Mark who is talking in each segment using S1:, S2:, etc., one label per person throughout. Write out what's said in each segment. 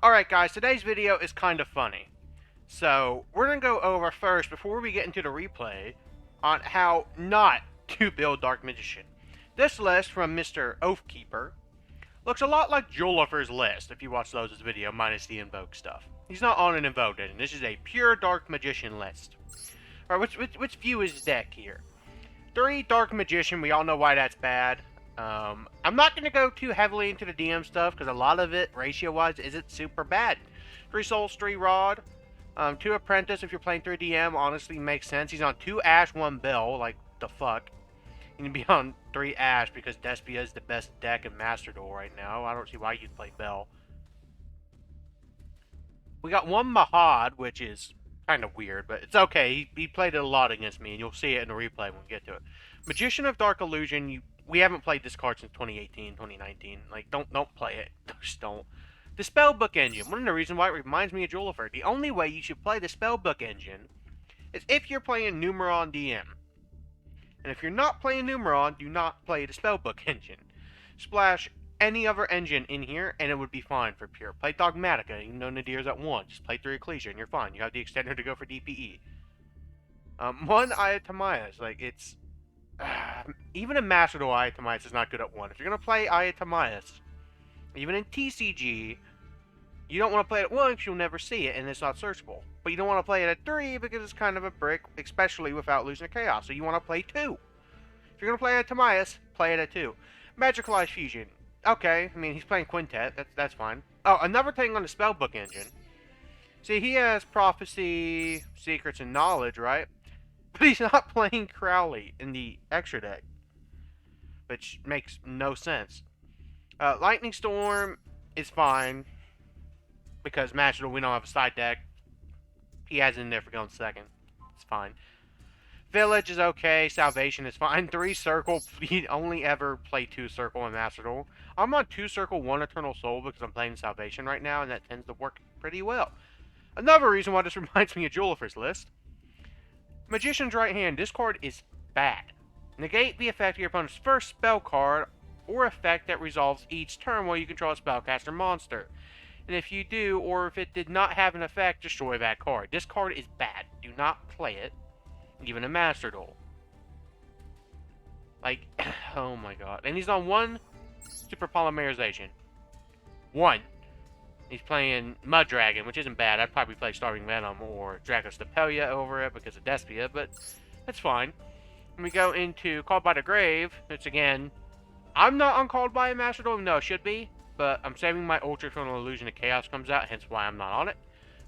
S1: Alright guys, today's video is kind of funny. So, we're going to go over first, before we get into the replay, on how not to build Dark Magician. This list from Mr. Oathkeeper looks a lot like Jolifer's list, if you watch those video, minus the Invoke stuff. He's not on an Invoked engine. This is a pure Dark Magician list. Alright, which view is deck here? 3 Dark Magician, we all know why that's bad. I'm not going to go too heavily into the DM stuff, because a lot of it, ratio-wise, isn't super bad. 3 Souls, 3 Rod. 2 Apprentice, if you're playing 3 DM, honestly makes sense. He's on 2 Ash, 1 Bell, like, the fuck. You can be on 3 Ash, because Despia is the best deck in Master Duel right now. I don't see why you'd play Bell. We got 1 Mahad, which is kind of weird, but it's okay. He played it a lot against me, and you'll see it in the replay when we get to it. Magician of Dark Illusion, we haven't played this card since 2018, 2019. Like, don't play it. Just don't. The Spellbook engine. One of the reasons why it reminds me of Jolifer. The only way you should play the Spellbook engine is if you're playing Numeron DM. And if you're not playing Numeron, do not play the Spellbook engine. Splash any other engine in here, and it would be fine for pure. Play Dogmatica, even though Nadir's at 1. Just play 3 Ecclesia, and you're fine. You have the extender to go for DPE. 1 Ayatamias. Like, it's... even in Master Duel, Ayatamias is not good at 1. If you're going to play Ayatamias, even in TCG, you don't want to play it at 1 because you'll never see it and it's not searchable. But you don't want to play it at 3 because it's kind of a brick, especially without losing to Chaos. So you want to play 2. If you're going to play Ayatamias, play it at 2. Magicalized Fusion. Okay, I mean, he's playing Quintet. That's fine. Oh, another thing on the Spellbook engine. See, he has Prophecy, Secrets, and Knowledge, right? But he's not playing Crowley in the extra deck, which makes no sense. Lightning Storm is fine, because Master Duel, we don't have a side deck. He has it in there for going second. It's fine. Village is okay. Salvation is fine. 3 Circle. We only ever play 2 Circle in Master Duel. I'm on 2 Circle, 1 Eternal Soul because I'm playing Salvation right now, and that tends to work pretty well. Another reason why this reminds me of Jolifer's list. Magician's Right Hand. This card is bad. Negate the effect of your opponent's first spell card or effect that resolves each turn while you control a spellcaster monster. And if you do, or if it did not have an effect, destroy that card. This card is bad. Do not play it, even in Master Duel. Like, oh my god. And he's on 1 Super Polymerization. 1. He's playing Mud Dragon, which isn't bad. I'd probably play Starving Venom or Dracostapelia over it because of Despia, but that's fine. When we go into Called by the Grave, it's again... I'm not on Called by a Master Duel. No, it should be. But I'm saving my Ultra Tonal Illusion of Chaos comes out, hence why I'm not on it.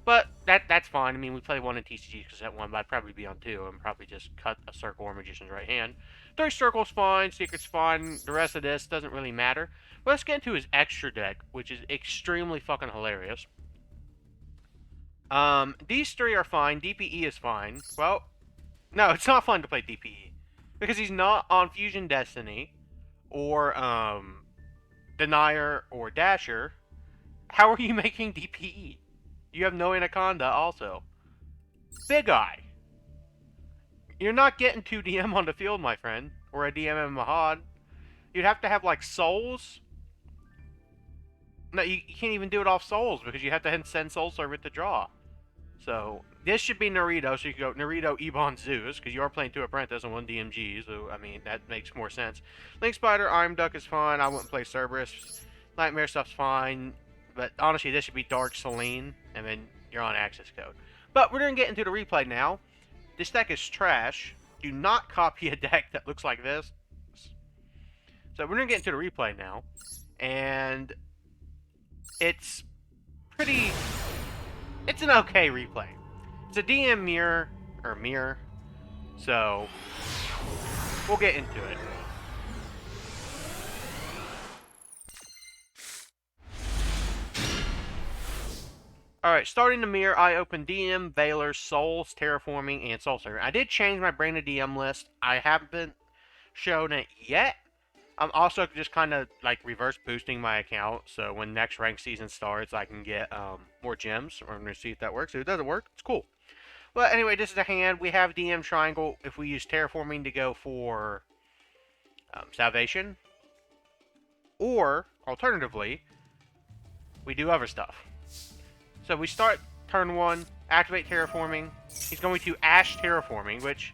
S1: But that's fine. I mean, we play 1 in TCG because that 1, but I'd probably be on 2 and probably just cut a Circle or Magician's Right Hand. 3 Circle's fine, Secret's fine, the rest of this doesn't really matter. But let's get into his extra deck, which is extremely fucking hilarious. These 3 are fine, DPE is fine. Well, no, it's not fun to play DPE. Because he's not on Fusion Destiny, or, Denier, or Dasher. How are you making DPE? You have no Anaconda also. Big Eye. You're not getting 2 DM on the field, my friend. Or a DM in Mahad. You'd have to have, like, Souls. No, you can't even do it off Souls, because you have to send Soul Server to draw. So, this should be Naruto, so you can go Naruto, Ebon, Zeus, because you are playing 2 Apprentice and 1 DMG, so, I mean, that makes more sense. Link Spider, Iron Duck is fine. I wouldn't play Cerberus. Nightmare stuff's fine. But honestly, this should be Dark Selene, and then you're on access code. But we're going to get into the replay now. This deck is trash. Do not copy a deck that looks like this. So we're going to get into the replay now. And it's pretty... It's an okay replay. It's a DM mirror, or mirror. So we'll get into it. Alright, starting the mirror, I opened DM, Valor, Souls, Terraforming, and Soul Server. I did change my Brain of DM list. I haven't shown it yet. I'm also just kind of like reverse boosting my account, so when next rank season starts, I can get more gems. We're going to see if that works. If it doesn't work, it's cool. But anyway, this is a hand. We have DM Triangle if we use Terraforming to go for Salvation. Or, alternatively, we do other stuff. So we start turn 1, activate Terraforming. He's going to Ash Terraforming, which,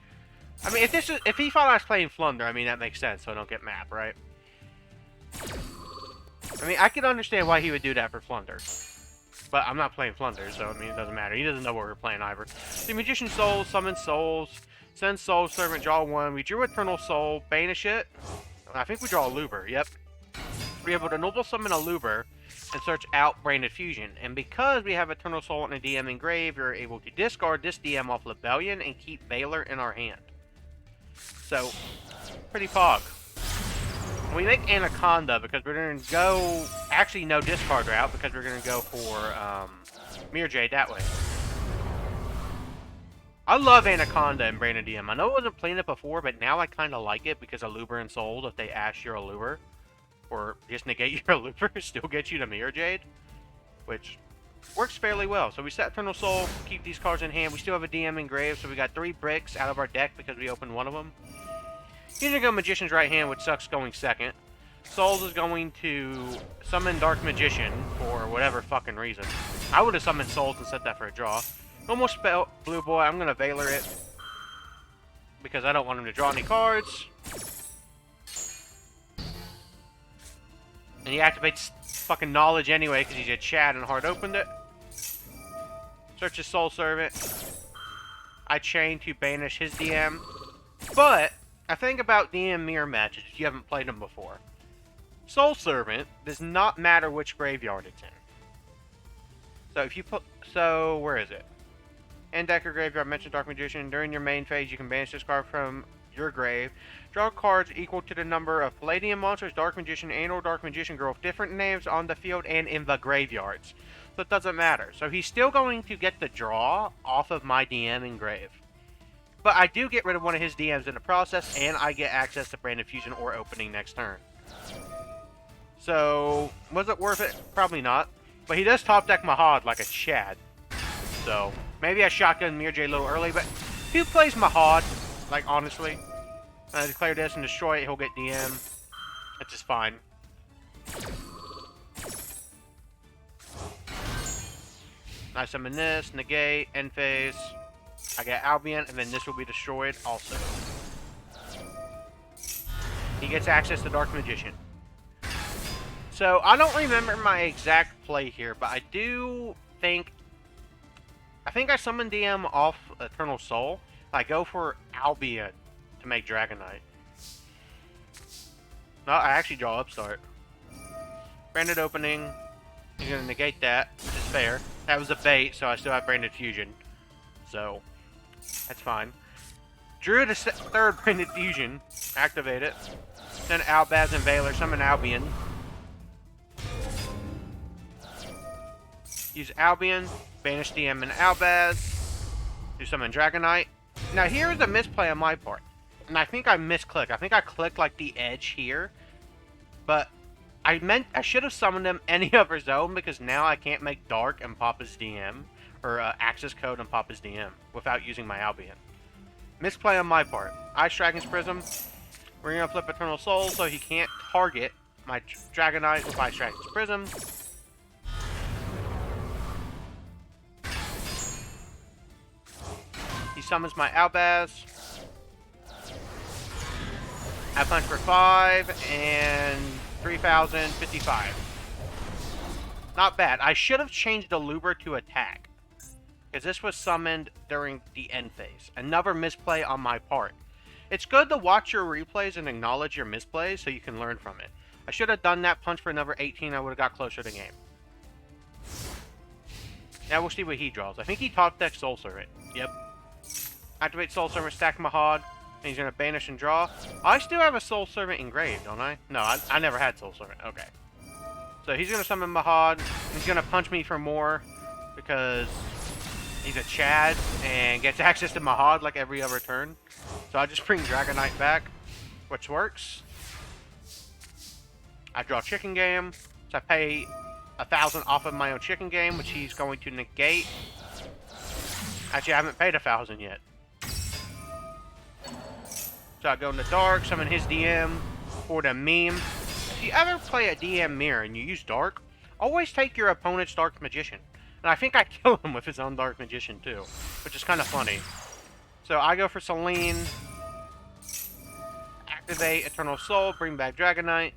S1: I mean, if he thought I was playing Flunder, I mean, that makes sense, so I don't get map, right? I mean, I can understand why he would do that for Flunder. But I'm not playing Flunder, so, I mean, it doesn't matter. He doesn't know what we're playing either. The Magician Soul, Summon Souls, send Soul Servant, draw 1. We drew Eternal Soul, banish it. I think we draw a Loober, yep. We're able to Noble Summon a Loober and search out Branded Fusion. And because we have Eternal Soul and a DM engraved, we're able to discard this DM off Lebellion and keep Veiler in our hand. So, pretty pog. We make Anaconda because we're going to go... Actually, no discard route because we're going to go for Mirror Jade that way. I love Anaconda and Branded DM. I know I wasn't playing it before, but now I kind of like it because Aluber and Soul, if they ash your Aluber, or just negate your Aluber, still gets you to Mirror Jade, which works fairly well. So we set Eternal Soul, keep these cards in hand. We still have a DM engraved, so we got 3 bricks out of our deck because we opened one of them. He's going to go Magician's Right Hand, which sucks going second. Souls is going to summon Dark Magician for whatever fucking reason. I would have summoned Souls and set that for a draw. Almost spell Blue Boy. I'm going to Veiler it because I don't want him to draw any cards. And he activates fucking Knowledge anyway because he's a Chad and hard opened it. Searches Soul Servant. I chain to banish his DM. But I think about DM mirror matches if you haven't played them before. Soul Servant does not matter which graveyard it's in. So if you put... So, where is it? End deck or graveyard, mention Dark Magician. During your main phase, you can banish this card from your grave. Draw cards equal to the number of Palladium monsters, Dark Magician, and or Dark Magician Girl with different names on the field and in the graveyards. So it doesn't matter. So he's still going to get the draw off of my DM engrave. But I do get rid of one of his DMs in the process, and I get access to Branded Fusion or opening next turn. So, was it worth it? Probably not. But he does top deck Mahad like a Chad. So, maybe I shotgun Mirror Jade a little early, but who plays Mahad? Like, honestly. I declare this and destroy it, he'll get DM. It's just fine. I summon this, negate, end phase. I get Albion, and then this will be destroyed also. He gets access to Dark Magician. So, I don't remember my exact play here, but I do think... I think I summoned DM off Eternal Soul. I go for Albion to make Dragonite. No, I actually draw Upstart. Branded Opening. He's going to negate that, which is fair. That was a bait, so I still have Branded Fusion. So, that's fine. Drew the third Branded Fusion. Activate it. Then Albaz and Veiler. Summon Albion. Use Albion. Banish DM and Albaz. Do summon Dragonite. Now here is a misplay on my part. And I think I misclicked. I think I clicked like the edge here. But I should have summoned him any other zone because now I can't make Dark and pop his DM. Or access code and pop his DM without using my Albion. Misplay on my part. Ice Dragon's Prism. We're going to flip Eternal Soul so he can't target my Dragonite with Ice Dragon's Prism. He summons my Albaz. I punch for 5 and 3,055. Not bad. I should have changed the Loober to attack. Because this was summoned during the end phase. Another misplay on my part. It's good to watch your replays and acknowledge your misplays so you can learn from it. I should have done that punch for another 18. I would have got closer to game. Now we'll see what he draws. I think he top decks Soul Servant. Yep. Activate Soul Servant, stack Mahad, and he's going to banish and draw. I still have a Soul Servant engraved, don't I? No, I never had Soul Servant. Okay. So he's going to summon Mahad. He's going to punch me for more because he's a Chad and gets access to Mahad like every other turn. So I just bring Dragonite back, which works. I draw Chicken Game, so I pay 1,000 off of my own Chicken Game, which he's going to negate. Actually, I haven't paid 1,000 yet. So I go in the dark, summon his DM for the meme. If you ever play a DM mirror and you use dark, always take your opponent's Dark Magician. And I think I kill him with his own Dark Magician, too. Which is kind of funny. So I go for Selene. Activate Eternal Soul, bring back Dragonite.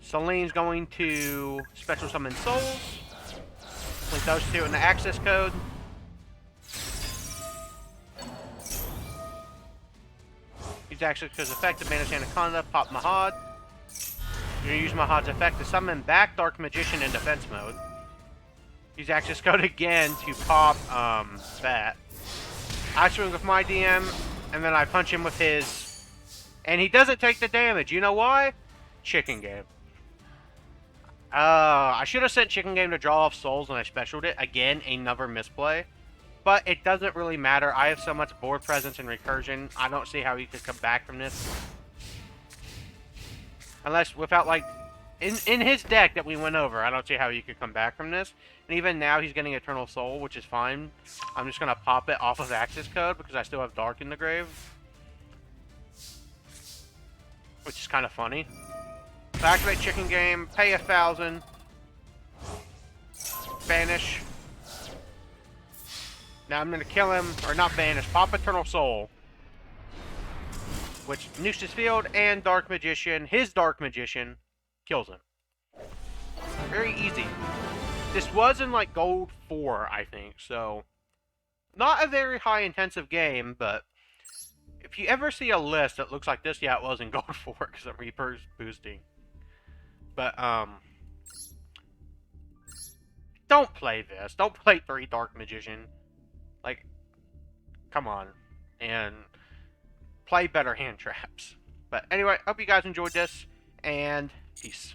S1: Selene's going to Special Summon Souls. Link those two in the access code. Use access code's effect to banish Anaconda, pop Mahad. You're gonna use Mahad's effect to summon back Dark Magician in defense mode. Use access code again to pop that. I swing with my DM, and then I punch him with his. And he doesn't take the damage. You know why? Chicken Game. I should have sent Chicken Game to draw off souls when I specialed it. Again, another misplay. But it doesn't really matter. I have so much board presence and recursion. I don't see how he could come back from this. Unless, without, like... In his deck that we went over, I don't see how he could come back from this. And even now, he's getting Eternal Soul, which is fine. I'm just going to pop it off of access code because I still have Dark in the grave. Which is kind of funny. So activate Chicken Game, pay 1,000. Banish. Now I'm going to kill him, or not banish, pop Eternal Soul. Which nukes his field, and Dark Magician, his Dark Magician, kills him. Very easy. This was in like Gold 4, I think, so... Not a very high intensive game, but... If you ever see a list that looks like this, yeah, it was in Gold 4, because I'm Reaper's boosting. But, don't play this. Don't play 3 Dark Magician. Like, come on. And play better hand traps. But anyway, hope you guys enjoyed this, and peace.